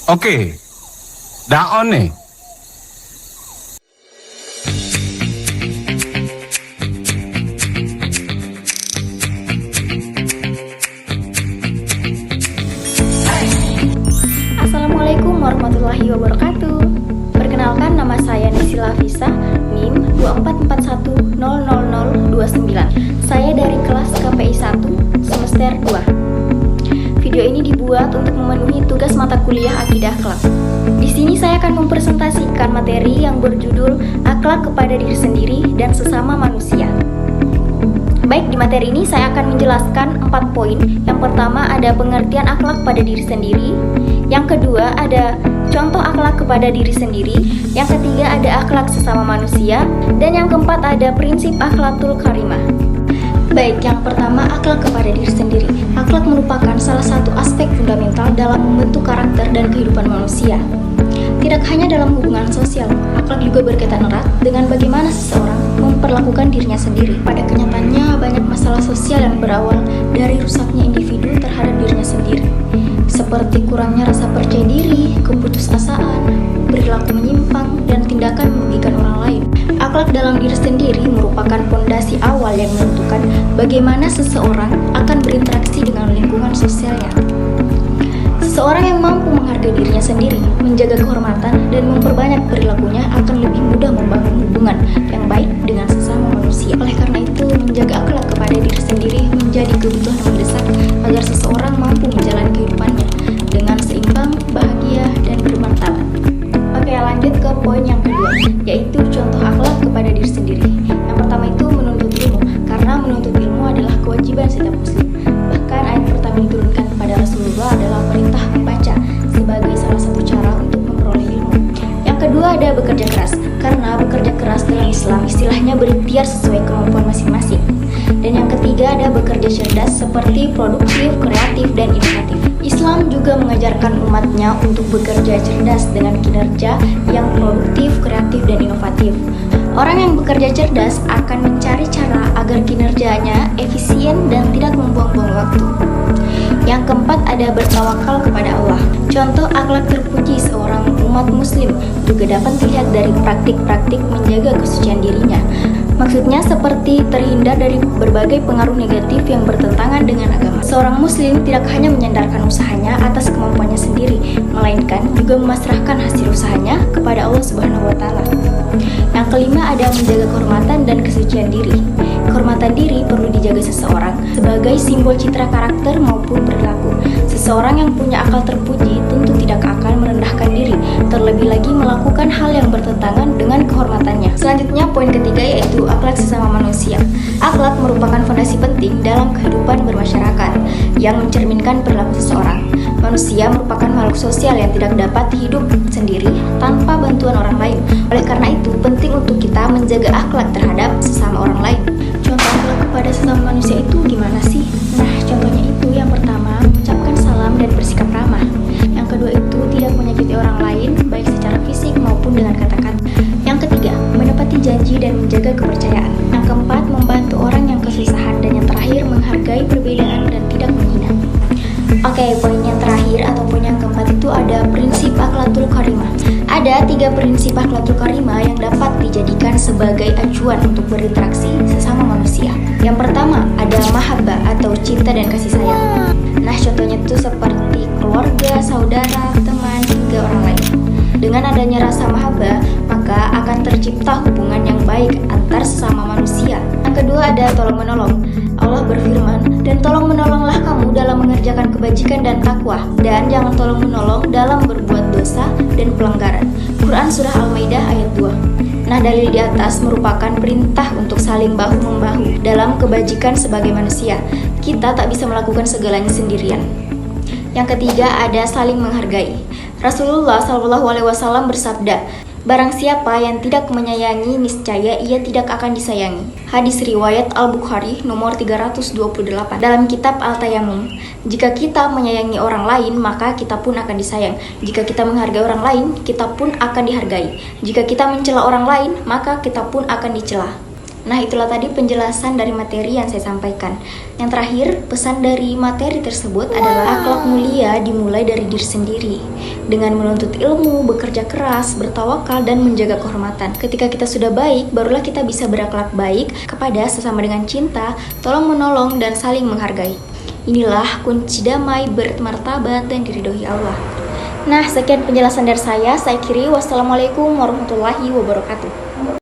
Oke, dah on nih. Assalamualaikum warahmatullahi wabarakatuh. Perkenalkan, nama saya Nesila Fisa, NIM 241000029. Saya dari kelas KPI 1, semester 2. Video ini dibuat untuk memenuhi tugas mata kuliah Akidah Akhlak. Di sini saya akan mempresentasikan materi yang berjudul Akhlak kepada diri sendiri dan sesama manusia. Baik, di materi ini saya akan menjelaskan 4 poin. Yang pertama ada pengertian akhlak pada diri sendiri. Yang kedua ada contoh akhlak kepada diri sendiri. Yang ketiga ada akhlak sesama manusia. Dan yang keempat ada prinsip akhlakul karimah. Baik, yang pertama akhlak kepada diri sendiri. Akhlak merupakan salah satu aspek fundamental dalam membentuk karakter dan kehidupan manusia. Tidak hanya dalam hubungan sosial, akhlak juga berkaitan erat dengan bagaimana seseorang memperlakukan dirinya sendiri. Pada kenyataannya, banyak masalah sosial yang berawal dari rusaknya individu terhadap dirinya sendiri, seperti kurangnya rasa percaya diri, keputusasaan, perilaku menyimpang, dan tindakan merugikan orang lain. Akhlak dalam diri sendiri merupakan fondasi awal yang menentukan bagaimana seseorang akan berinteraksi dengan lingkungan sosialnya. Seseorang yang mampu menghargai dirinya sendiri, menjaga kehormatan, dan memperbanyak perilakunya akan lebih mudah membangun hubungan yang baik dengan sesama manusia. Oleh karena itu, menjaga akhlak kepada diri sendiri menjadi kebutuhan mendesak agar seseorang mampu menjalani kehidupannya dengan seimbang, bahagia, dan bermartabat. Oke, lanjut ke poin yang kedua, yaitu contoh akhlak kepada diri sendiri. Yang pertama itu menuntut ilmu, karena menuntut ilmu adalah kewajiban setiap muslim. Bahkan ayat pertama diturunkan kepada Rasulullah adalah perintah membaca sebagai salah satu cara untuk memperoleh ilmu. Yang kedua ada bekerja keras, karena bekerja keras dalam Islam istilahnya berikhtiar sesuai kemampuan masing-masing. Dan yang ketiga ada bekerja cerdas seperti produktif, kreatif, dan inovatif. Islam juga mengajarkan umatnya untuk bekerja cerdas dengan kinerja yang produktif, kreatif, dan inovatif. Orang yang bekerja cerdas akan mencari cara agar kinerjanya efisien dan tidak membuang-buang waktu. Yang keempat ada bertawakal kepada Allah. Contoh akhlak terpuji seorang umat muslim juga dapat dilihat dari praktik-praktik menjaga kesucian dirinya. Maksudnya seperti terhindar dari berbagai pengaruh negatif yang bertentangan dengan agama. Seorang muslim tidak hanya menyandarkan usahanya atas kemampuannya sendiri, melainkan juga memasrahkan hasil usahanya kepada Allah Subhanahu wa taala. Yang kelima ada menjaga kehormatan dan kesucian diri. Kehormatan diri perlu dijaga seseorang sebagai simbol citra karakter maupun perilaku. Seseorang yang punya akal terpuji tentu tidak akan merendahkan diri, terlebih lagi melakukan hal yang bertentangan dengan kehormatannya. Selanjutnya poin ketiga yaitu akhlak sesama manusia. Akhlak merupakan fondasi penting dalam kehidupan bermasyarakat yang mencerminkan perilaku seseorang. Manusia merupakan makhluk sosial yang tidak dapat hidup sendiri tanpa bantuan orang lain. Oleh karena itu, penting untuk kita menjaga akhlak terhadap sesama orang lain. Contoh akhlak kepada sesama manusia itu gimana sih? Nah, contohnya itu yang pertama, mengucapkan salam dan bersikap ramah. Yang kedua itu tidak menyakiti orang lain, baik secara fisik maupun dengan kata-kata. Yang ketiga, menepati janji dan menjaga kepercayaan. Yang keempat, membantu orang yang kesusahan. Dan yang terakhir, menghargai perbedaan dan tidak menghina. Oke, poin yang terakhir atau poin yang keempat itu ada prinsip akhlakul karimah. Ada 3 prinsip akhlakul karimah yang dapat dijadikan sebagai acuan untuk berinteraksi sesama manusia. Yang pertama ada mahabbah atau cinta dan kasih sayang. Nah, contohnya itu seperti keluarga, saudara, teman, hingga orang lain. Dengan adanya rasa mahabbah, maka akan tercipta hubungan yang baik antar sesama manusia. Yang kedua ada tolong menolong. Allah berfirman, dan tolong menolonglah kamu dalam mengerjakan kebajikan dan takwa, dan jangan tolong menolong dalam berbuat dosa dan pelanggaran. Quran Surah Al-Maidah ayat 2. Nah, dalil di atas merupakan perintah untuk saling bahu-membahu dalam kebajikan sebagai manusia. Kita tak bisa melakukan segalanya sendirian. Yang ketiga ada saling menghargai. Rasulullah SAW bersabda, barang siapa yang tidak menyayangi, niscaya ia tidak akan disayangi. Hadis riwayat Al-Bukhari nomor 328 dalam kitab Al-Tayammum. Jika kita menyayangi orang lain, maka kita pun akan disayang. Jika kita menghargai orang lain, kita pun akan dihargai. Jika kita mencela orang lain, maka kita pun akan dicela. Nah, itulah tadi penjelasan dari materi yang saya sampaikan. Yang terakhir, pesan dari materi tersebut adalah akhlak mulia dimulai dari diri sendiri. Dengan menuntut ilmu, bekerja keras, bertawakal, dan menjaga kehormatan. Ketika kita sudah baik, barulah kita bisa berakhlak baik kepada sesama dengan cinta, tolong-menolong, dan saling menghargai. Inilah kunci damai, bermartabat, dan diridhoi Allah. Nah, sekian penjelasan dari saya. Saya akhiri. Wassalamualaikum warahmatullahi wabarakatuh.